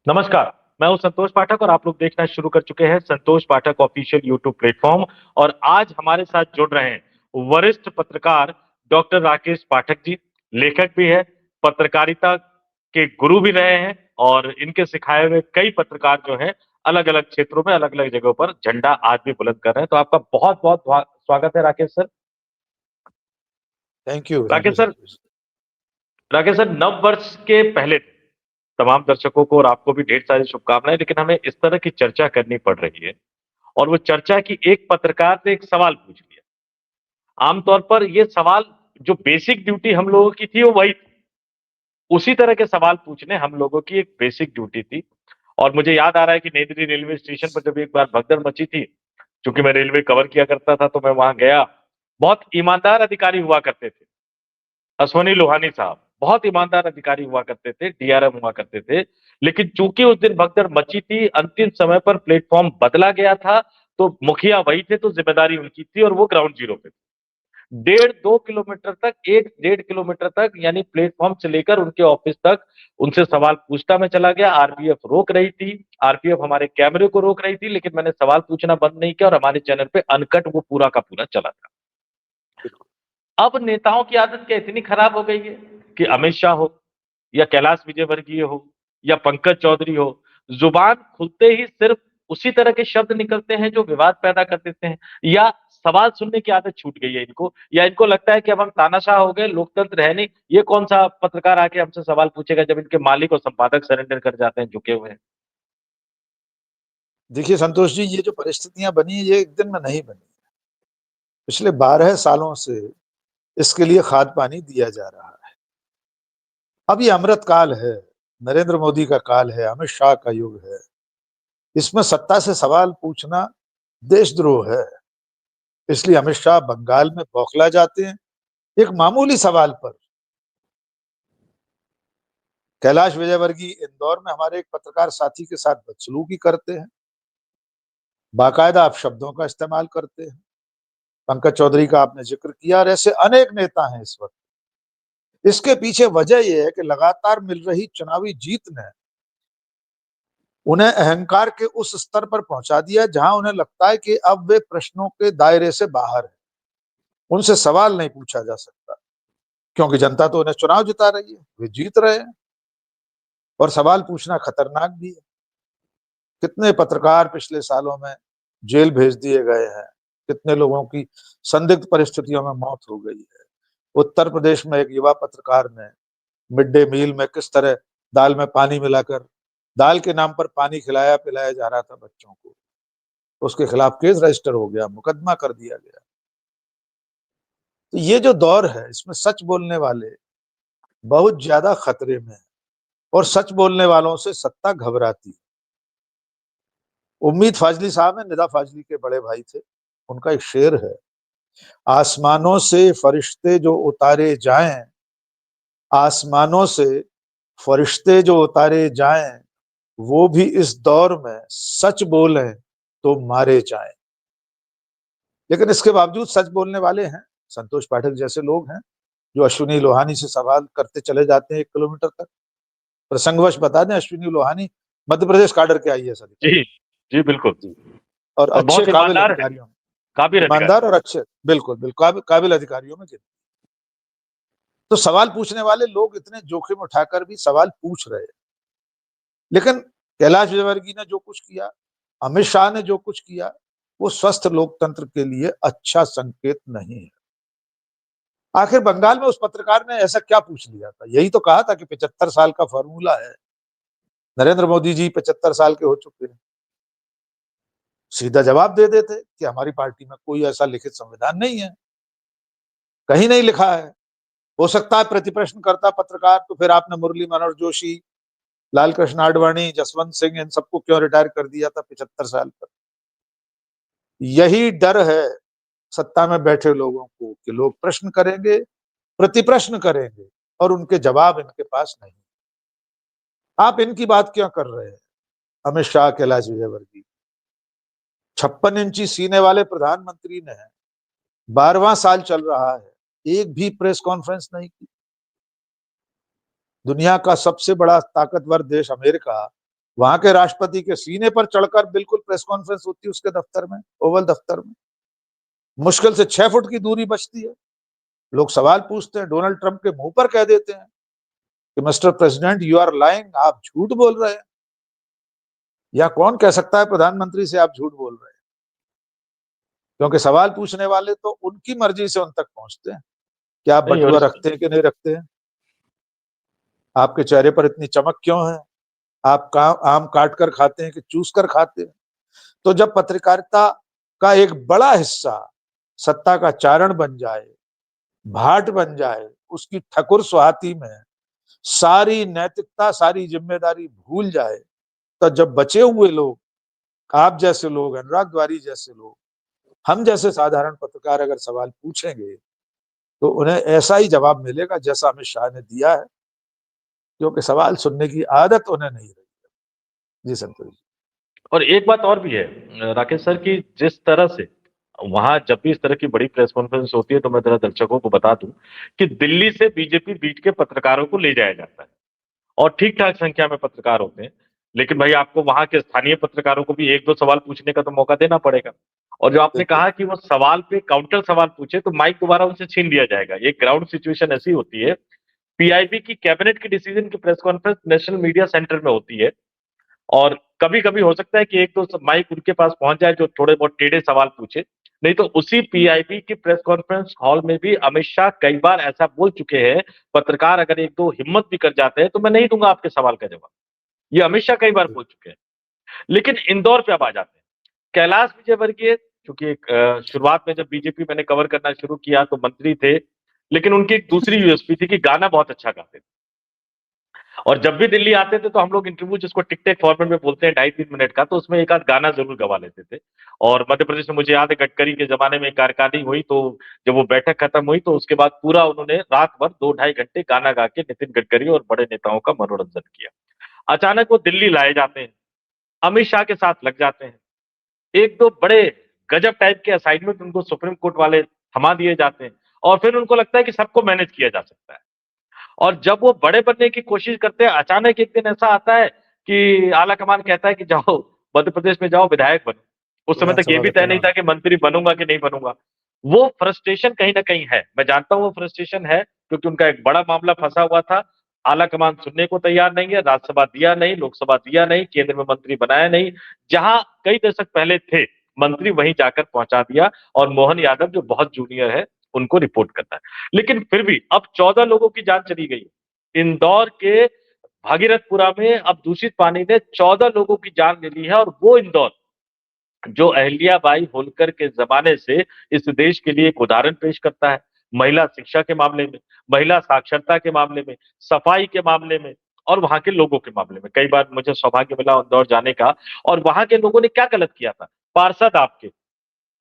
नमस्कार। मैं हूं संतोष पाठक और आप लोग देखना शुरू कर चुके हैं संतोष पाठक ऑफिशियल यूट्यूब प्लेटफॉर्म। और आज हमारे साथ जुड़ रहे हैं वरिष्ठ पत्रकार डॉक्टर राकेश पाठक जी। लेखक भी है, पत्रकारिता के गुरु भी रहे हैं और इनके सिखाए हुए कई पत्रकार जो हैं अलग अलग क्षेत्रों में अलग अलग जगहों पर झंडा आज भी बुलंद कर रहे हैं। तो आपका बहुत बहुत स्वागत है Rakesh sir. Thank you thank you Rakesh sir, Santosh. Rakesh sir, नव वर्ष के पहले तमाम दर्शकों को और आपको भी ढेर सारी शुभकामनाएं, लेकिन हमें इस तरह की चर्चा करनी पड़ रही है और वो चर्चा की एक पत्रकार ने एक सवाल पूछ लिया। आमतौर पर ये सवाल, जो बेसिक ड्यूटी हम लोगों की थी वो वही थी, उसी तरह के सवाल पूछने हम लोगों की एक बेसिक ड्यूटी थी। और मुझे याद आ रहा है कि नई दिल्ली रेलवे स्टेशन पर जब एक बार भगदड़ मची थी, क्योंकि मैं रेलवे कवर किया करता था तो मैं वहां गया। बहुत ईमानदार अधिकारी हुआ करते थे, अश्वनी लोहानी साहब बहुत ईमानदार अधिकारी हुआ करते थे, डीआरएम हुआ करते थे। लेकिन चूंकि उस दिन भगदड़ मची थी, अंतिम समय पर प्लेटफॉर्म बदला गया था, तो मुखिया वही थे, तो जिम्मेदारी उनकी थी और वो ग्राउंड जीरो पे थे। 1.5-2 किलोमीटर तक, 1-1.5 किलोमीटर तक, यानी प्लेटफॉर्म से लेकर उनके ऑफिस तक उनसे सवाल पूछता मैं चला गया। आरपीएफ रोक रही थी, आरपीएफ हमारे कैमरे को रोक रही थी, लेकिन मैंने सवाल पूछना बंद नहीं किया और हमारे चैनल पे अनकट वो पूरा का पूरा चला था। अब नेताओं की आदत क्या इतनी खराब हो गई है कि अमित शाह हो या कैलाश विजयवर्गीय हो या पंकज चौधरी हो, जुबान खुलते ही सिर्फ उसी तरह के शब्द निकलते हैं जो विवाद पैदा कर देते हैं, या सवाल सुनने की आदत छूट गई है इनको, या इनको लगता है कि अब हम तानाशाह हो गए, लोकतंत्र है नहीं। ये कौन सा पत्रकार आके हमसे सवाल पूछेगा जब इनके मालिक और संपादक सरेंडर कर जाते हैं, झुके हुए हैं। देखिए संतोष जी, ये जो परिस्थितियां बनी है ये एक दिन में नहीं बनी। पिछले 12 सालों से इसके लिए खाद पानी दिया जा रहा है। अब ये अमृत काल है, नरेंद्र मोदी का काल है, अमित शाह का युग है। इसमें सत्ता से सवाल पूछना देशद्रोह है। इसलिए अमित शाह बंगाल में बौखला जाते हैं एक मामूली सवाल पर। कैलाश विजयवर्गीय इंदौर में हमारे एक पत्रकार साथी के साथ बदसलूकी करते हैं, बाकायदा अपशब्दों का इस्तेमाल करते हैं। पंकज चौधरी का आपने जिक्र किया और ऐसे अनेक नेता हैं इस वक्त। इसके पीछे वजह यह है कि लगातार मिल रही चुनावी जीत ने उन्हें अहंकार के उस स्तर पर पहुंचा दिया जहां उन्हें लगता है कि अब वे प्रश्नों के दायरे से बाहर है, उनसे सवाल नहीं पूछा जा सकता, क्योंकि जनता तो उन्हें चुनाव जिता रही है, वे जीत रहे हैं। और सवाल पूछना खतरनाक भी है। कितने पत्रकार पिछले सालों में जेल भेज दिए गए हैं, कितने लोगों की संदिग्ध परिस्थितियों में मौत हो गई है। उत्तर प्रदेश में एक युवा पत्रकार ने मिड डे मील में किस तरह दाल में पानी मिलाकर दाल के नाम पर पानी खिलाया पिलाया जा रहा था बच्चों को, उसके खिलाफ केस रजिस्टर हो गया, मुकदमा कर दिया गया। तो ये जो दौर है इसमें सच बोलने वाले बहुत ज्यादा खतरे में है और सच बोलने वालों से सत्ता घबराती है। उम्मीद फाजली साहब है, निदा फाजली के बड़े भाई थे, उनका एक शेर है, आसमानों से फरिश्ते जो उतारे जाएं, आसमानों से फरिश्ते जो उतारे जाएं, वो भी इस दौर में सच बोलें तो मारे जाएं। लेकिन इसके बावजूद सच बोलने वाले हैं, संतोष पाठक जैसे लोग हैं, जो अश्विनी लोहानी से सवाल करते चले जाते हैं 1 किलोमीटर तक। प्रसंगवश बता दें, अश्विनी लोहानी मध्य प्रदेश काडर के आईएएस अधिकारी जी, जी बिल्कुल। जी, और और अच्छे बहुत काबिल ईमानदार है, अधिकारियों में, काबिल अधिकारी। ईमानदार और अच्छे, बिल्कुल बिल्कुल काबिल अधिकारियों में गिनती। तो सवाल पूछने वाले लोग इतने जोखिम उठाकर भी सवाल पूछ रहे हैं। लेकिन कैलाश विजयवर्गीय ने जो कुछ किया, अमित शाह ने जो कुछ किया, वो स्वस्थ लोकतंत्र के लिए अच्छा संकेत नहीं है। आखिर बंगाल में उस पत्रकार ने ऐसा क्या पूछ लिया था? यही तो कहा था कि 75 साल का फॉर्मूला है। नरेंद्र मोदी जी 75 साल के हो चुके हैं। सीधा जवाब दे देते कि हमारी पार्टी में कोई ऐसा लिखित संविधान नहीं है, कहीं नहीं लिखा है। हो सकता है प्रतिप्रश्न करता पत्रकार, तो फिर आपने मुरली मनोहर जोशी, लाल कृष्ण आडवाणी, जसवंत सिंह, इन सबको क्यों रिटायर कर दिया था 75 साल पर? यही डर है सत्ता में बैठे लोगों को कि लोग प्रश्न करेंगे, प्रतिप्रश्न करेंगे और उनके जवाब इनके पास नहीं। आप इनकी बात क्यों कर रहे हैं? अमित शाह, कैलाश विजयवर्गीय 56 इंची सीने वाले प्रधानमंत्री ने 12वां साल चल रहा है, एक भी प्रेस कॉन्फ्रेंस नहीं की। दुनिया का सबसे बड़ा ताकतवर देश अमेरिका वहां के राष्ट्रपति के सीने पर चढ़कर बिल्कुल प्रेस कॉन्फ्रेंस होती है उसके दफ्तर में, ओवल दफ्तर में। मुश्किल से 6 फुट की दूरी बचती है। लोग सवाल पूछते हैं, डोनाल्ड ट्रंप के मुंह पर कह देते हैं कि mister president you are lying, आप झूठ बोल रहे हैं। या कौन कह सकता है प्रधानमंत्री से आप झूठ बोल रहे हैं? क्योंकि सवाल पूछने वाले तो उनकी मर्जी से उन तक पहुंचते हैं कि आप नहीं, और बटुआ रखते हैं कि नहीं रखते हैं, आपके चेहरे पर इतनी चमक क्यों है, आप आम काट कर खाते हैं कि चूस कर खाते हैं। तो जब पत्रकारिता का एक बड़ा हिस्सा सत्ता का चारण बन जाए, भाट बन जाए, उसकी ठकुर सुहाती में सारी नैतिकता, सारी जिम्मेदारी भूल जाए, तो जब बचे हुए लोग, आप जैसे लोग, अनुराग द्वारी जैसे लोग, हम जैसे साधारण पत्रकार अगर सवाल पूछेंगे तो उन्हें ऐसा ही जवाब मिलेगा जैसा अमित शाह ने दिया है, क्योंकि सवाल सुनने की आदत उन्हें नहीं रही है। जी संतोष जी। और एक बात और भी है राकेश सर, कि जिस तरह से वहां जब भी इस तरह की बड़ी प्रेस कॉन्फ्रेंस होती है, तो मैं जरा दर्शकों को बता दूं कि दिल्ली से बीजेपी बीट के पत्रकारों को ले जाया जाता है और ठीक ठाक संख्या में पत्रकार होते हैं। लेकिन भाई आपको वहां के स्थानीय पत्रकारों को भी एक दो सवाल पूछने का तो मौका देना पड़ेगा। और जो आपने बिल्कुल कहा कि वो सवाल पे काउंटर सवाल पूछे तो माइक दोबारा उनसे छीन लिया जाएगा। ये ग्राउंड सिचुएशन ऐसी होती है। पीआईबी की कैबिनेट की डिसीजन की press conference national media centre में होती है, और कभी कभी हो सकता है कि एक दो माइक उनके पास पहुंच जाए जो थोड़े बहुत टेढ़े सवाल पूछे। नहीं तो उसी पीआईबी की प्रेस कॉन्फ्रेंस हॉल में भी अमित शाह कई बार ऐसा बोल चुके हैं, पत्रकार अगर एक दो हिम्मत भी कर जाते हैं तो मैं नहीं दूंगा आपके सवाल का जवाब। ये अमित शाह कई बार बोल चुके हैं। लेकिन इंदौर पे अब आ जाते हैं। कैलाश विजयवर्गीय, चूंकि शुरुआत में जब बीजेपी मैंने कवर करना शुरू किया तो मंत्री थे, लेकिन उनकी एक दूसरी यूएसपी थी कि गाना बहुत अच्छा गाते थे। और जब भी दिल्ली आते थे तो हम लोग इंटरव्यू, जिसको टिक टेक फॉर्मेट में बोलते हैं, 2.5-3 मिनट का, तो उसमें एक आध गाना जरूर गवा लेते थे। और मध्य प्रदेश में मुझे याद है गडकरी के जमाने में कार्यकारिणी हुई, तो जब वो बैठक खत्म हुई तो उसके बाद पूरा उन्होंने रात भर 2-2.5 घंटे गाना गा के नितिन गडकरी और बड़े नेताओं का मनोरंजन किया। अचानक वो दिल्ली लाए जाते हैं, अमित शाह के साथ लग जाते हैं, एक दो बड़े गजब टाइप के असाइनमेंट उनको सुप्रीम कोर्ट वाले थमा दिए जाते हैं, और फिर उनको लगता है कि सबको मैनेज किया जा सकता है। और जब वो बड़े बनने की कोशिश करते हैं, अचानक एक दिन ऐसा आता है कि आला कमान कहता है कि जाओ मध्य प्रदेश में, जाओ विधायक बनो। उस समय तक ये विधानसभा भी का तय नहीं चुनाव। था कि मंत्री बनूंगा कि नहीं बनूंगा। वो फ्रस्ट्रेशन कहीं ना कहीं है, मैं जानता हूं वो फ्रस्ट्रेशन है, क्योंकि उनका एक बड़ा मामला फंसा हुआ था। आला कमान सुनने को तैयार नहीं है, राज्यसभा दिया नहीं, लोकसभा दिया नहीं, केंद्र में मंत्री बनाया नहीं। जहां कई दशक पहले थे मंत्री, वहीं जाकर पहुंचा दिया, और मोहन यादव जो बहुत जूनियर है उनको रिपोर्ट करता है। लेकिन फिर भी अब 14 लोगों की जान चली गई। इंदौर के भागीरथपुरा में अब दूषित पानी ने 14 लोगों की जान ले ली है, और वो इंदौर जो अहिल्याबाई होलकर के जमाने से इस देश के लिए एक उदाहरण पेश करता है, महिला शिक्षा के मामले में, महिला साक्षरता के मामले में, सफाई के मामले में, और वहां के लोगों के मामले में। कई बार मुझे सौभाग्य मिला इंदौर जाने का, और वहां के लोगों ने क्या गलत किया था। पार्षद आपके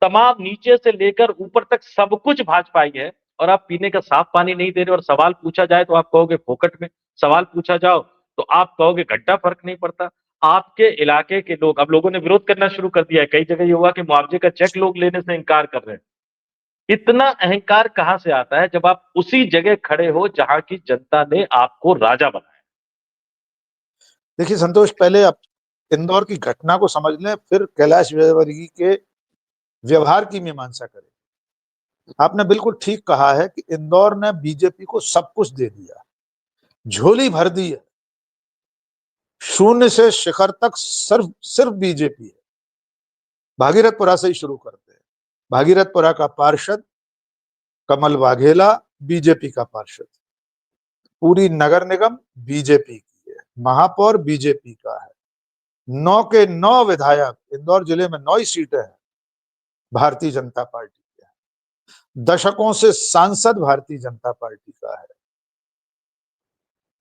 तमाम नीचे से लेकर ऊपर तक सब कुछ भाजपाई है, और आप पीने का साफ पानी नहीं दे रहे, और सवाल पूछा जाए तो आप कहोगे फोकट में, सवाल पूछा जाओ तो आप कहोगे घंटा फर्क नहीं पड़ता। आपके इलाके के लोग, अब लोगों ने विरोध करना शुरू कर दिया है, कई जगह ये हुआ कि मुआवजे का चेक लोग लेने से इनकार कर रहे हैं। इतना अहंकार कहां से आता है जब आप उसी जगह खड़े हो जहां की जनता ने आपको राजा बनाया। देखिए संतोष, पहले आप इंदौर की घटना को समझ लें, फिर कैलाश विजयवर्गीय के व्यवहार की मीमांसा करें। आपने बिल्कुल ठीक कहा है कि इंदौर ने बीजेपी को सब कुछ दे दिया, झोली भर दी है, शून्य से शिखर तक सिर्फ सिर्फ बीजेपी है। भागीरथपुरा से ही शुरू करते हैं। भागीरथपुरा का पार्षद कमल वाघेला बीजेपी का पार्षद, पूरी नगर निगम बीजेपी की है, महापौर बीजेपी का है, 9 के 9 विधायक, इंदौर जिले में 9 ही सीटें हैं, भारतीय जनता पार्टी के हैं। दशकों से सांसद भारतीय जनता पार्टी का है।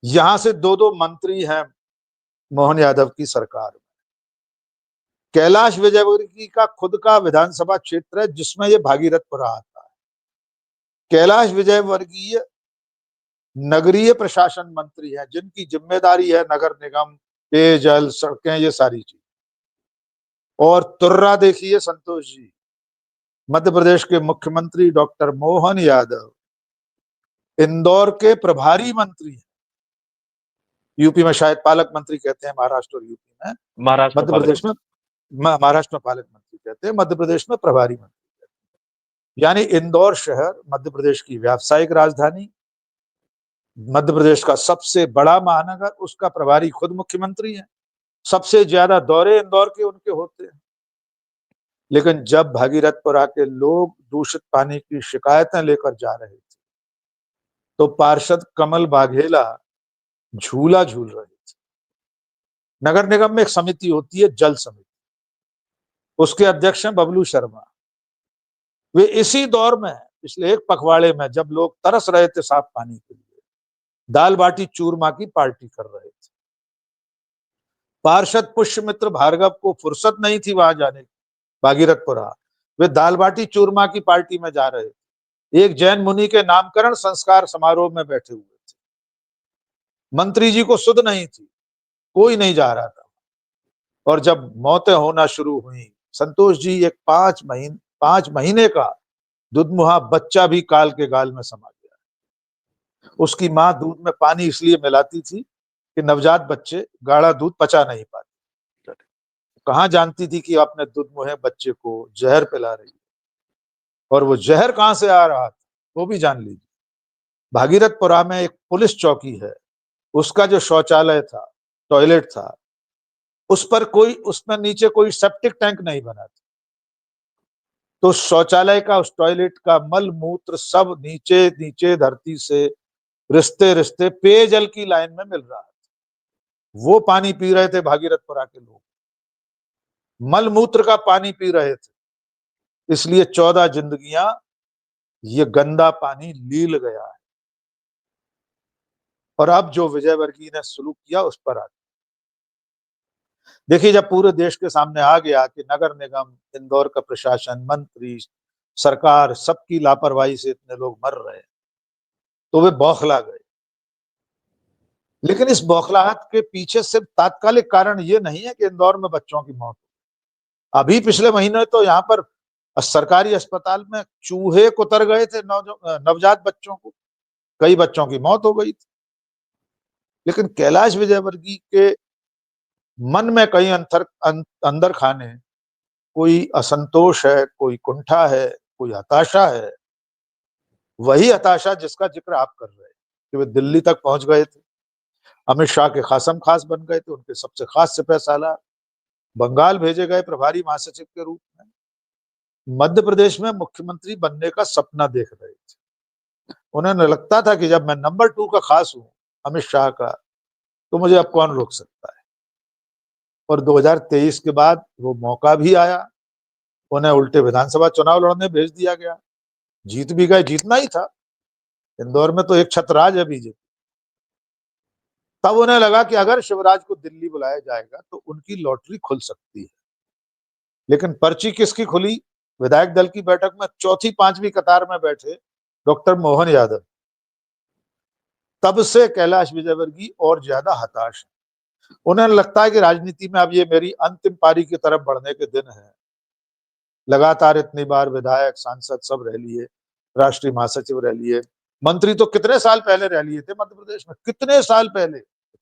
यहां से 2-2 मंत्री हैं मोहन यादव की सरकार में। कैलाश विजयवर्गीय का खुद का विधानसभा क्षेत्र है जिसमें ये भागीरथपुरा आता है। कैलाश विजयवर्गीय नगरीय प्रशासन मंत्री हैं, जिनकी जिम्मेदारी है नगर निगम, पेयजल, सड़कें, ये सारी चीज। और तुर्रा देखिए संतोष जी, मध्य प्रदेश के मुख्यमंत्री डॉक्टर मोहन यादव इंदौर के प्रभारी मंत्री हैं। यूपी में शायद पालक मंत्री कहते हैं, महाराष्ट्र और यूपी में, महाराष्ट्र मध्य पालक प्रदेश में महाराष्ट्र में पालक मंत्री कहते हैं, मध्य प्रदेश में प्रभारी मंत्री कहते हैं। यानी इंदौर शहर मध्य प्रदेश की व्यावसायिक राजधानी, मध्य प्रदेश का सबसे बड़ा महानगर, उसका प्रभारी खुद मुख्यमंत्री है। सबसे ज्यादा दौरे इंदौर के उनके होते हैं। लेकिन जब भागीरथपुरा के लोग दूषित पानी की शिकायतें लेकर जा रहे थे, तो पार्षद कमल बाघेला झूला झूल रहे थे। नगर निगम में एक समिति होती है, जल समिति, उसके अध्यक्ष हैं बबलू शर्मा। वे इसी दौर में, पिछले एक पखवाड़े में, जब लोग तरस रहे थे साफ पानी के लिए, दाल बाटी चूरमा की पार्टी कर रहे थे। पार्षद पुष्यमित्र भार्गव को फुर्सत नहीं थी वहां जाने की, भागीरथपुरा। वे दाल बाटी चूरमा की पार्टी में जा रहे थे। एक जैन मुनि के नामकरण संस्कार समारोह में बैठे हुए थे। मंत्री जी को सुध नहीं थी, कोई नहीं जा रहा था। और जब मौतें होना शुरू हुई, संतोष जी, एक 5 महीने का दुधमुहा बच्चा भी काल के गाल में समा गया। उसकी मां दूध में पानी इसलिए मिलाती थी कि नवजात बच्चे गाढ़ा दूध पचा नहीं पाते। कहां जानती थी कि अपने दुधमुहे बच्चे को जहर पिला रही है, और वो जहर कहां से आ रहा था वो भी जान लीजिए। भागीरथपुरा में एक पुलिस चौकी है, उसका जो शौचालय था, टॉयलेट था, उसमें नीचे कोई सेप्टिक टैंक नहीं बना था। तो शौचालय का, उस टॉयलेट का मल मूत्र सब नीचे नीचे धरती से रिश्ते रिश्ते पेयजल की लाइन में मिल रहा था। वो पानी पी रहे थे भागीरथपुरा के लोग, मल मूत्र का पानी पी रहे थे। इसलिए 14 जिंदगियां ये गंदा पानी लील गया है। और अब जो विजयवर्गीय ने सुलूक किया, उस पर आते। देखिए, जब पूरे देश के सामने आ गया कि नगर निगम, इंदौर का प्रशासन, मंत्री, सरकार, सबकी लापरवाही से इतने लोग मर रहे हैं, तो वे बौखला गए। लेकिन इस बौखलाहट के पीछे सिर्फ तात्कालिक कारण ये नहीं है कि इंदौर में बच्चों की मौत। अभी पिछले महीने तो यहाँ पर सरकारी अस्पताल में चूहे कुतर गए थे नवजात बच्चों को, कई बच्चों की मौत हो गई थी। लेकिन कैलाश विजयवर्गीय के मन में कहीं अंदर खाने कोई असंतोष है, कोई कुंठा है, कोई हताशा है। वही हताशा जिसका जिक्र आप कर रहे हैं कि वे दिल्ली तक पहुंच गए थे, अमित शाह के खासम खास बन गए थे, उनके सबसे खास सिपह सालार बंगाल भेजे गए प्रभारी महासचिव के रूप में, मध्य प्रदेश में मुख्यमंत्री बनने का सपना देख रहे थे। उन्हें लगता था कि जब मैं नंबर 2 का खास हूं अमित शाह का, तो मुझे अब कौन रोक सकता है। और 2023 के बाद वो मौका भी आया, उन्हें उल्टे विधानसभा चुनाव लड़ने भेज दिया गया। जीत भी गए, जीतना ही था। इंदौर में तो एक छत्रराज है बीजेपी। तब उन्हें लगा कि अगर शिवराज को दिल्ली बुलाया जाएगा तो उनकी लॉटरी खुल सकती है। लेकिन पर्ची किसकी खुली? विधायक दल की बैठक में चौथी 5वीं कतार में बैठे डॉक्टर मोहन यादव। तब से कैलाश विजयवर्गीय और ज्यादा हताश है। उन्हें लगता है कि राजनीति में अब ये मेरी अंतिम पारी की तरफ बढ़ने के दिन है। लगातार इतनी बार विधायक, सांसद सब रह लिए, राष्ट्रीय महासचिव रह लिए, मंत्री तो कितने साल पहले रह लिए थे मध्य प्रदेश में, कितने साल पहले।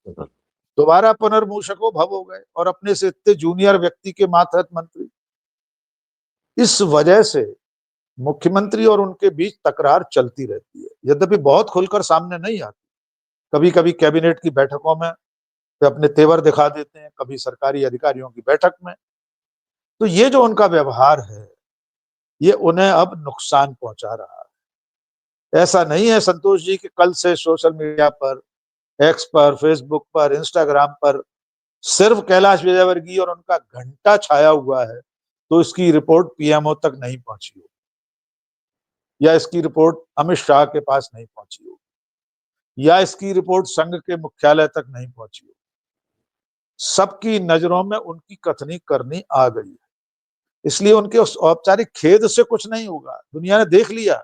दोबारा पुनर्मूषको भव हो गए और अपने से इतने जूनियर व्यक्ति के मातहत मंत्री। इस वजह से मुख्यमंत्री और उनके बीच तकरार चलती रहती है, यद्यपि बहुत खुलकर सामने नहीं आती। कभी कभी कैबिनेट की बैठकों में वे अपने तेवर दिखा देते हैं, कभी सरकारी अधिकारियों की बैठक में। तो ये जो उनका व्यवहार है, ये उन्हें अब नुकसान पहुंचा रहा है। ऐसा नहीं है संतोष जी कि कल से सोशल मीडिया पर, एक्स पर, फेसबुक पर, इंस्टाग्राम पर सिर्फ कैलाश विजयवर्गीय और उनका घंटा छाया हुआ है, तो इसकी रिपोर्ट पीएमओ तक नहीं पहुंची होगी, या इसकी रिपोर्ट अमित शाह के पास नहीं पहुंची होगी, या इसकी रिपोर्ट संघ के मुख्यालय तक नहीं पहुंची होगी। सबकी नजरों में उनकी कथनी करनी आ गई है। इसलिए उनके उस औपचारिक खेद से कुछ नहीं होगा। दुनिया ने देख लिया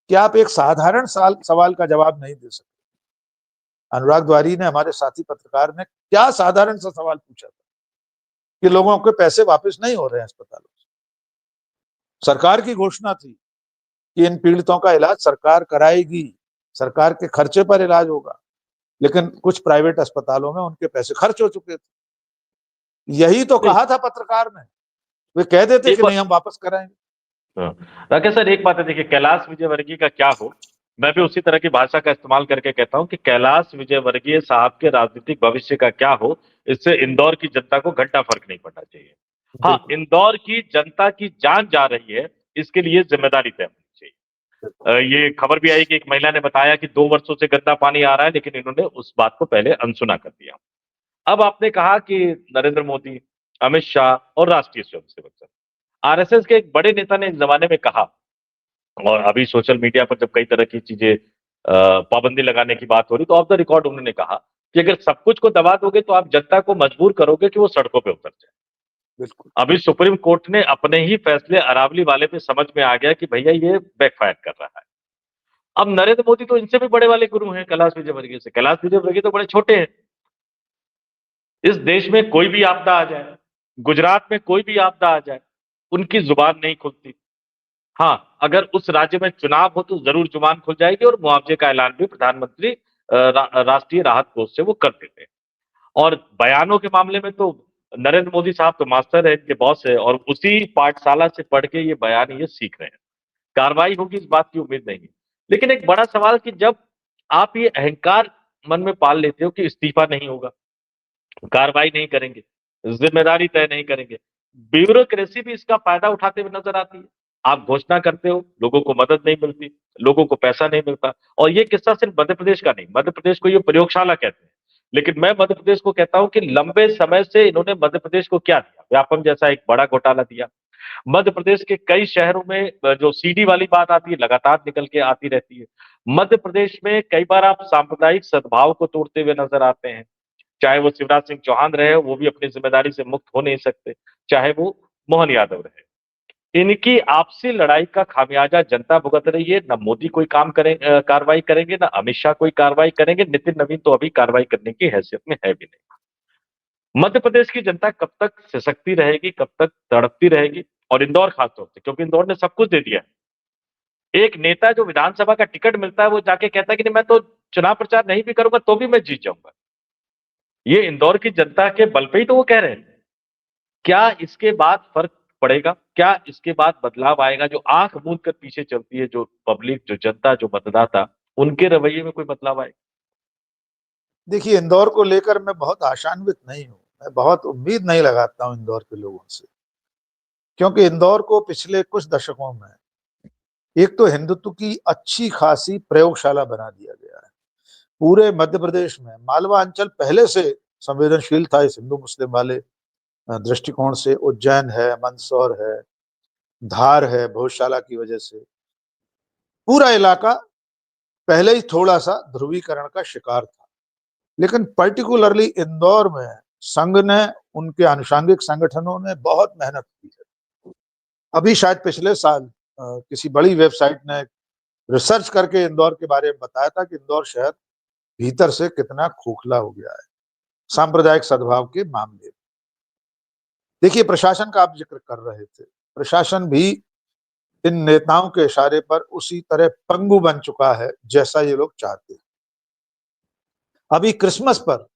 कि आप एक साधारण सवाल का जवाब नहीं दे सकते। अनुराग द्वारी ने, हमारे साथी पत्रकार ने, क्या साधारण सा सवाल पूछा था कि लोगों के पैसे वापस नहीं हो रहे हैं अस्पतालों से। सरकार की घोषणा थी कि इन पीड़ितों का इलाज सरकार कराएगी, सरकार के खर्चे पर इलाज होगा। लेकिन कुछ प्राइवेट अस्पतालों में उनके पैसे खर्च हो चुके थे। यही तो नहीं, कहा था पत्रकार ने, वे कह देते एक कि बात, नहीं हम वापस कराएंगे। हाँ, राकेश सर, एक बात है, देखिए, कैलाश विजयवर्गीय का क्या हो, मैं भी उसी तरह की भाषा का इस्तेमाल करके कहता हूं कि कैलाश विजयवर्गीय साहब के राजनीतिक भविष्य का क्या हो, इससे इंदौर की जनता को घंटा फर्क नहीं पड़ना चाहिए। हाँ, बिल्कुल इंदौर की जनता की जान जा रही है, इसके लिए जिम्मेदारी तय होनी चाहिए। बिल्कुल। ये खबर भी आई कि एक महिला ने बताया कि 2 वर्षों से गंदा पानी आ रहा है, लेकिन इन्होंने उस बात को पहले अनसुना कर दिया। अब आपने कहा कि नरेंद्र मोदी, अमित शाह और राष्ट्रीय स्वयंसेवक संघ, आरएसएस के एक बड़े नेता ने एक जमाने में कहा, और अभी सोशल मीडिया पर जब कई तरह की चीजें पाबंदी लगाने की बात हो रही, तो ऑफ द रिकॉर्ड उन्होंने कहा कि अगर सब कुछ को दबा दोगे तो आप जनता को मजबूर करोगे कि वो सड़कों पे उतर जाए। बिल्कुल अभी सुप्रीम कोर्ट ने अपने ही फैसले अरावली वाले पे समझ में आ गया कि भैया ये बैकफायर कर रहा है। अब नरेंद्र मोदी तो इनसे भी बड़े वाले गुरु हैं, कैलाश विजयवर्गीय से। कैलाश विजयवर्गीय तो बड़े छोटे हैं। इस देश में कोई भी आपदा आ जाए, गुजरात में कोई भी आपदा आ जाए, उनकी जुबान नहीं खुलती। हाँ, अगर उस राज्य में चुनाव हो तो जरूर जुबान खुल जाएगी, और मुआवजे का ऐलान भी प्रधानमंत्री राष्ट्रीय राहत कोष से वो कर देते हैं। और बयानों के मामले में तो नरेंद्र मोदी साहब तो मास्टर है, इनके बॉस है, और उसी पाठशाला से पढ़ के ये बयान ये सीख रहे हैं। कार्रवाई होगी, इस बात की उम्मीद नहीं है। लेकिन एक बड़ा सवाल कि जब आप ये अहंकार मन में पाल लेते हो कि इस्तीफा नहीं होगा, कार्रवाई नहीं करेंगे, जिम्मेदारी तय नहीं करेंगे, ब्यूरोक्रेसी भी इसका फायदा उठाते हुए नजर आती है। आप घोषणा करते हो, लोगों को मदद नहीं मिलती, लोगों को पैसा नहीं मिलता। और ये किस्सा सिर्फ मध्य प्रदेश का नहीं, मध्य प्रदेश को ये प्रयोगशाला कहते हैं, लेकिन मैं मध्य प्रदेश को कहता हूं कि लंबे समय से इन्होंने मध्य प्रदेश को क्या दिया, व्यापम जैसा एक बड़ा घोटाला दिया। मध्य प्रदेश के कई शहरों में जो सीडी वाली बात आती है, लगातार निकल के आती रहती है। मध्य प्रदेश में कई बार आप सांप्रदायिक सद्भाव को तोड़ते हुए नजर आते हैं। चाहे वो शिवराज सिंह चौहान रहे, वो भी अपनी जिम्मेदारी से मुक्त हो नहीं सकते, चाहे वो मोहन यादव रहे। इनकी आपसी लड़ाई का खामियाजा जनता भुगत रही है। ना मोदी कोई कार्रवाई करेंगे, ना अमित शाह कोई कार्रवाई करेंगे, नितिन नवीन तो अभी कार्रवाई करने की हैसियत में है भी नहीं। मध्य प्रदेश की जनता कब तक सिसकती रहेगी, कब तक तड़पती रहेगी, और इंदौर खासतौर से, क्योंकि इंदौर ने सब कुछ दे दिया है। एक नेता जो विधानसभा का टिकट मिलता है, वो जाके कहता है कि नहीं, मैं तो चुनाव प्रचार नहीं भी करूंगा तो भी मैं जीत जाऊंगा। ये इंदौर की जनता के बल पे ही तो वो कह रहे हैं। क्या इसके बाद फर्क पड़ेगा? क्या इसके बाद बदलाव आएगा? जो आंख मूंद कर पीछे चलती है, जो पब्लिक, जो जनता, जो मतदाता, उनके रवैये में कोई बदलाव आएगा? देखिए, इंदौर को लेकर मैं बहुत आशान्वित नहीं हूँ, मैं बहुत उम्मीद नहीं लगाता हूँ इंदौर के लोगों से, क्योंकि इंदौर को पिछले कुछ दशकों में एक तो हिंदुत्व की अच्छी खासी प्रयोगशाला बना दिया गया है। पूरे मध्य प्रदेश में मालवा अंचल पहले से संवेदनशील था इस हिंदू मुस्लिम वाले दृष्टिकोण से। उज्जैन है, मंदसौर है, धार है, भोजशाला की वजह से पूरा इलाका पहले ही थोड़ा सा ध्रुवीकरण का शिकार था। लेकिन पर्टिकुलरली इंदौर में संघ ने, उनके आनुषंगिक संगठनों ने बहुत मेहनत की है। अभी शायद पिछले साल किसी बड़ी वेबसाइट ने रिसर्च करके इंदौर के बारे में बताया था कि इंदौर शहर भीतर से कितना खोखला हो गया है सांप्रदायिक सद्भाव के मामले में। देखिए, प्रशासन का आप जिक्र कर रहे थे, प्रशासन भी इन नेताओं के इशारे पर उसी तरह पंगु बन चुका है जैसा ये लोग चाहते हैं। अभी क्रिसमस पर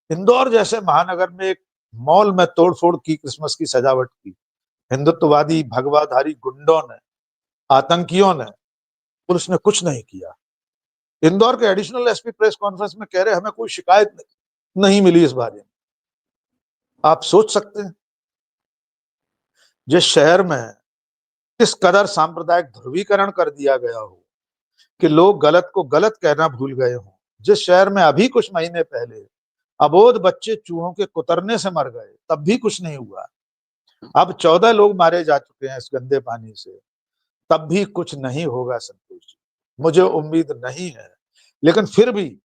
इंदौर जैसे महानगर में एक मॉल में तोड़फोड़ की, क्रिसमस की सजावट की, हिंदुत्ववादी भगवाधारी गुंडों ने, आतंकियों ने। पुलिस ने कुछ नहीं किया। इंदौर के एडिशनल एसपी प्रेस कॉन्फ्रेंस में कह रहे हमें कोई शिकायत नहीं मिली इस बारे में। आप सोच सकते हैं जिस शहर में किस कदर सांप्रदायिक ध्रुवीकरण कर दिया गया हो कि लोग गलत को गलत कहना भूल गए हों, जिस शहर में अभी कुछ महीने पहले अबोध बच्चे चूहों के कुतरने से मर गए, तब भी कुछ नहीं हुआ। अब 14 लोग मारे जा चुके हैं इस गंदे पानी से, तब भी कुछ नहीं होगा संतोष जी। मुझे उम्मीद नहीं है, लेकिन फिर भी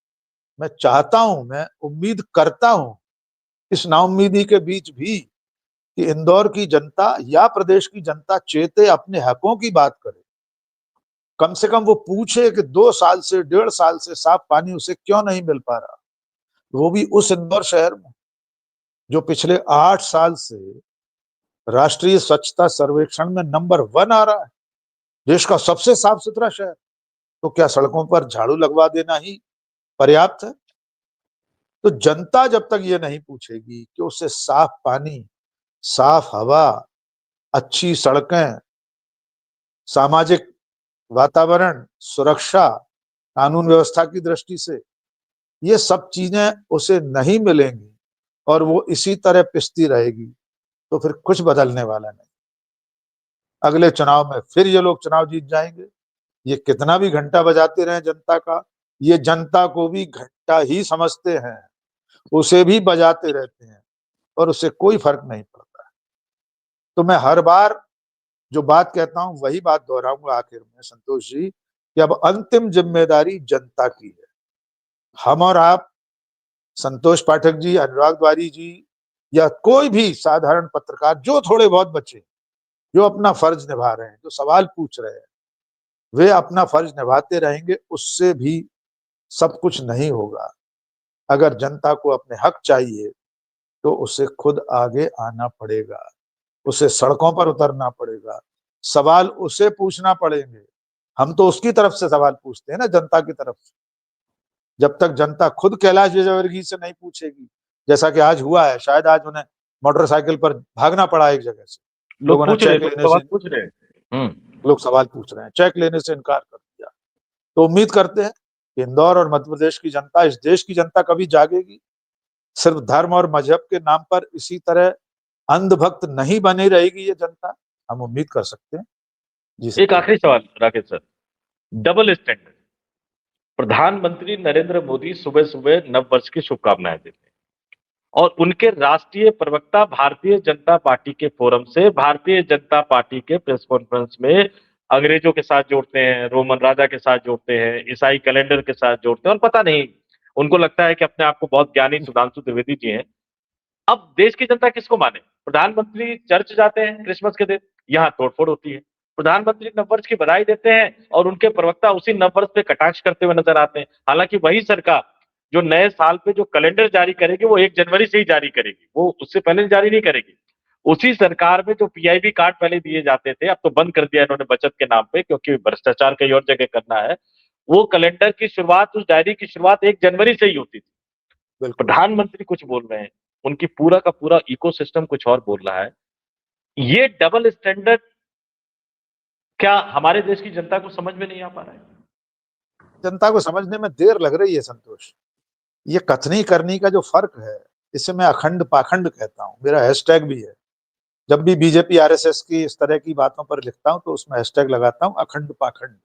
मैं चाहता हूं, मैं उम्मीद करता हूं इस नाउम्मीदी के बीच भी कि इंदौर की जनता या प्रदेश की जनता चेते, अपने हकों की बात करे। कम से कम वो पूछे कि 2 साल से, 1.5 साल से साफ पानी उसे क्यों नहीं मिल पा रहा, वो भी उस इंदौर शहर में जो पिछले 8 साल से राष्ट्रीय स्वच्छता सर्वेक्षण में नंबर 1 आ रहा है, देश का सबसे साफ सुथरा शहर। तो क्या सड़कों पर झाड़ू लगवा देना ही पर्याप्त है? तो जनता जब तक ये नहीं पूछेगी कि उससे साफ पानी, साफ हवा, अच्छी सड़कें, सामाजिक वातावरण, सुरक्षा, कानून व्यवस्था की दृष्टि से ये सब चीजें उसे नहीं मिलेंगी और वो इसी तरह पिसती रहेगी, तो फिर कुछ बदलने वाला नहीं। अगले चुनाव में फिर ये लोग चुनाव जीत जाएंगे। ये कितना भी घंटा बजाते रहे जनता का, ये जनता को भी घंटा ही समझते हैं, उसे भी बजाते रहते हैं और उससे कोई फर्क नहीं पड़ता। तो मैं हर बार जो बात कहता हूं वही बात दोहराऊंगा आखिर में संतोष जी, कि अब अंतिम जिम्मेदारी जनता की है। हम और आप, संतोष पाठक जी, अनुराग द्वारी जी, या कोई भी साधारण पत्रकार जो थोड़े बहुत बचे, जो अपना फर्ज निभा रहे हैं, जो सवाल पूछ रहे हैं, वे अपना फर्ज निभाते रहेंगे। उससे भी सब कुछ नहीं होगा। अगर जनता को अपने हक चाहिए तो उसे खुद आगे आना पड़ेगा, उसे सड़कों पर उतरना पड़ेगा, सवाल उसे पूछना पड़ेंगे। हम तो उसकी तरफ से सवाल पूछते हैं ना, जनता की तरफ से। जब तक जनता खुद कैलाश विजयवर्गीय से नहीं पूछेगी, जैसा कि आज हुआ है, शायद आज उन्हें मोटरसाइकिल पर भागना पड़ा एक जगह से, लोग लोगों ने पूछ रहे, चेक लोग लेने सवाल से, पूछ रहे हैं। लोग सवाल पूछ रहे हैं, चेक लेने से इनकार कर दिया। तो उम्मीद करते हैं कि इंदौर और मध्य प्रदेश की जनता, इस देश की जनता कभी जागेगी। सिर्फ धर्म और मजहब के नाम पर इसी तरह अंधभक्त नहीं बनी रहेगी ये जनता, हम उम्मीद कर सकते हैं। जी एक संतोष। आखिरी सवाल राकेश सर, डबल स्टैंडर्ड। प्रधानमंत्री नरेंद्र मोदी सुबह सुबह नव वर्ष की शुभकामनाएं देते हैं और उनके राष्ट्रीय प्रवक्ता भारतीय जनता पार्टी के फोरम से भारतीय जनता पार्टी के प्रेस कॉन्फ्रेंस में अंग्रेजों के साथ जोड़ते हैं, रोमन राजा के साथ जोड़ते हैं, ईसाई कैलेंडर के साथ जोड़ते हैं, और पता नहीं उनको लगता है कि अपने आप को बहुत ज्ञानी सुधांशु त्रिवेदी जी हैं। अब देश की जनता किसको माने? प्रधानमंत्री चर्च जाते हैं क्रिसमस के दिन, यहाँ तोड़फोड़ होती है। प्रधानमंत्री नववर्ष की बधाई देते हैं और उनके प्रवक्ता उसी नववर्ष पे कटाक्ष करते हुए नजर आते हैं। हालांकि वही सरकार जो नए साल पे जो कैलेंडर जारी करेगी वो 1 जनवरी से ही जारी करेगी, वो उससे पहले जारी नहीं करेगी। उसी सरकार में जो पीआईबी कार्ड पहले दिए जाते थे, अब तो बंद कर दिया इन्होंने बचत के नाम पे, क्योंकि भ्रष्टाचार कई और जगह करना है। वो कैलेंडर की शुरुआत, उस डायरी की शुरुआत 1 जनवरी से ही होती थी। बिल्कुल। प्रधानमंत्री कुछ बोल रहे हैं, उनकी पूरा का पूरा इकोसिस्टम कुछ और बोल रहा है। ये डबल स्टैंडर्ड क्या हमारे देश की जनता को समझ में नहीं आ पा रहा है? जनता को समझने में देर लग रही है संतोष। ये कथनी करनी का जो फर्क है, इसे मैं अखंड पाखंड कहता हूँ, मेरा हैशटैग भी है। जब भी बीजेपी आरएसएस की इस तरह की बातों पर लिखता हूं तो उसमें हैशटैग लगाता हूं अखंड पाखंड।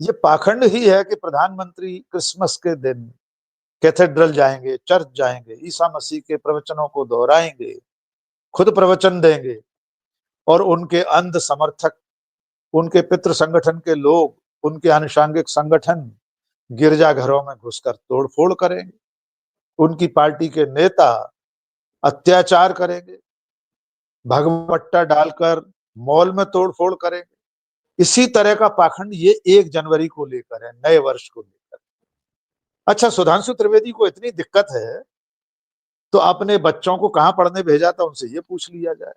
ये पाखंड ही है कि प्रधानमंत्री क्रिसमस के दिन कैथेड्रल जाएंगे, चर्च जाएंगे, ईसा मसीह के प्रवचनों को दोहराएंगे, खुद प्रवचन देंगे, और उनके अंध समर्थक, उनके पितृ संगठन के लोग, उनके आनुषांगिक संगठन गिरजाघरों में घुसकर तोड़फोड़ करेंगे, उनकी पार्टी के नेता अत्याचार करेंगे, भगवट्टा डालकर मॉल में तोड़फोड़ करेंगे। इसी तरह का पाखंड ये 1 जनवरी को लेकर है, नए वर्ष को लेकर। अच्छा, सुधांशु त्रिवेदी को इतनी दिक्कत है तो अपने बच्चों को कहाँ पढ़ने भेजा था, उनसे ये पूछ लिया जाए।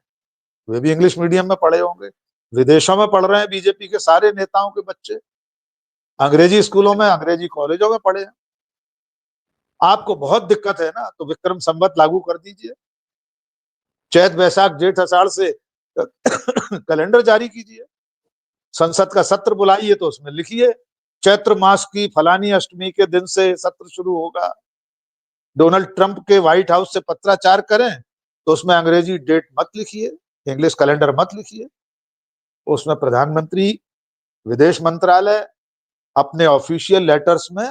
वे भी इंग्लिश मीडियम में पढ़े होंगे, विदेशों में पढ़ रहे हैं बीजेपी के सारे नेताओं के बच्चे, अंग्रेजी स्कूलों में, अंग्रेजी कॉलेजों में पढ़े हैं। आपको बहुत दिक्कत है ना, तो विक्रम संवत लागू कर दीजिए, चैत वैशाख जेठ आषाढ़ से कैलेंडर जारी कीजिए, संसद का सत्र बुलाइए तो उसमें लिखिए चैत्र मास की फलानी अष्टमी के दिन से सत्र शुरू होगा। डोनाल्ड ट्रंप के व्हाइट हाउस से पत्राचार करें तो उसमें अंग्रेजी डेट मत लिखिए, इंग्लिश कैलेंडर मत लिखिए। उसमें प्रधानमंत्री, विदेश मंत्रालय अपने ऑफिशियल लेटर्स में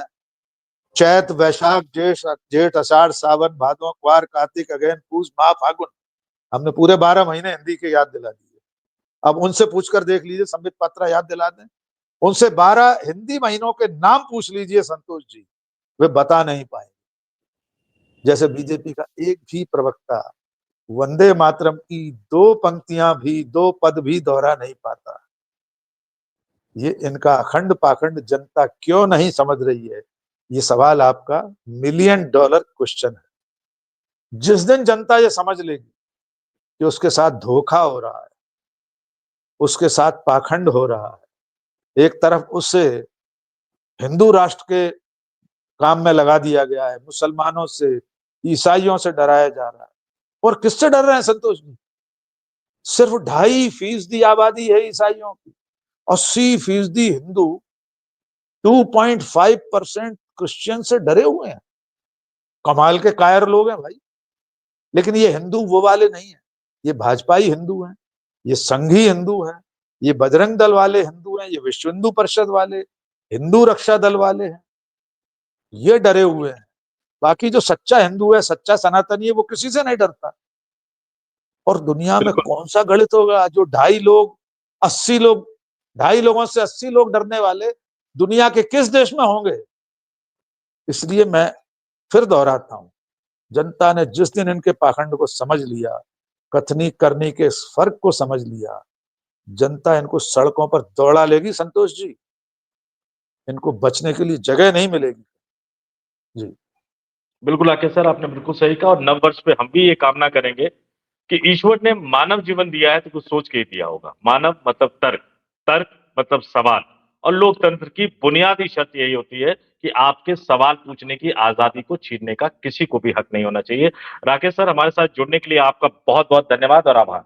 चैत वैशाख जेठ जेठ आषाढ़ सावन भादो क्वार कार्तिक अगैन पूस माह फागुन, हमने पूरे 12 महीने हिंदी के याद दिला दिए। अब उनसे पूछकर देख लीजिए, संबित पात्रा याद दिला दें, उनसे 12 हिंदी महीनों के नाम पूछ लीजिए संतोष जी, वे बता नहीं पाएंगे। जैसे बीजेपी का एक भी प्रवक्ता वंदे मातरम की 2 पंक्तियां भी, 2 पद भी दोहरा नहीं पाता। ये इनका अखंड पाखंड जनता क्यों नहीं समझ रही है, ये सवाल आपका $1,000,000 क्वेश्चन है। जिस दिन जनता ये समझ लेगी कि उसके साथ धोखा हो रहा है, उसके साथ पाखंड हो रहा है, एक तरफ उससे हिंदू राष्ट्र के काम में लगा दिया गया है, मुसलमानों से, ईसाइयों से डराया जा रहा है। और किससे डर रहे हैं संतोष जी? सिर्फ 2.5% आबादी है ईसाइयों की, 80% हिंदू, 2.5% क्रिश्चियन से डरे हुए हैं। कमाल के कायर लोग हैं भाई। लेकिन ये हिंदू वो वाले नहीं है, ये भाजपाई हिंदू हैं, ये संघी हिंदू हैं, ये बजरंग दल वाले हिंदू हैं, ये विश्व हिंदू परिषद वाले, हिंदू रक्षा दल वाले हैं, ये डरे हुए हैं। बाकी जो सच्चा हिंदू है, सच्चा सनातनी है, वो किसी से नहीं डरता। और दुनिया में बिल्कुल। कौन सा गणित होगा जो 2.5 लोग 80 लोग, 2.5 लोगों से 80 लोग डरने वाले दुनिया के किस देश में होंगे? इसलिए मैं फिर दोहराता हूं, जनता ने जिस दिन इनके पाखंड को समझ लिया, कथनी करनी के इस फर्क को समझ लिया, जनता इनको सड़कों पर दौड़ा लेगी संतोष जी। इनको बचने के लिए जगह नहीं मिलेगी। जी। बिल्कुल राकेश सर, आपने बिल्कुल सही कहा और नव वर्ष पे हम भी ये कामना करेंगे कि ईश्वर ने मानव जीवन दिया है तो कुछ सोच के ही दिया होगा। मानव मतलब तर्क, तर्क मतलब सवाल, और लोकतंत्र की बुनियादी शर्त यही होती है कि आपके सवाल पूछने की आजादी को छीनने का किसी को भी हक नहीं होना चाहिए। राकेश सर, हमारे साथ जुड़ने के लिए आपका बहुत बहुत धन्यवाद और आभार।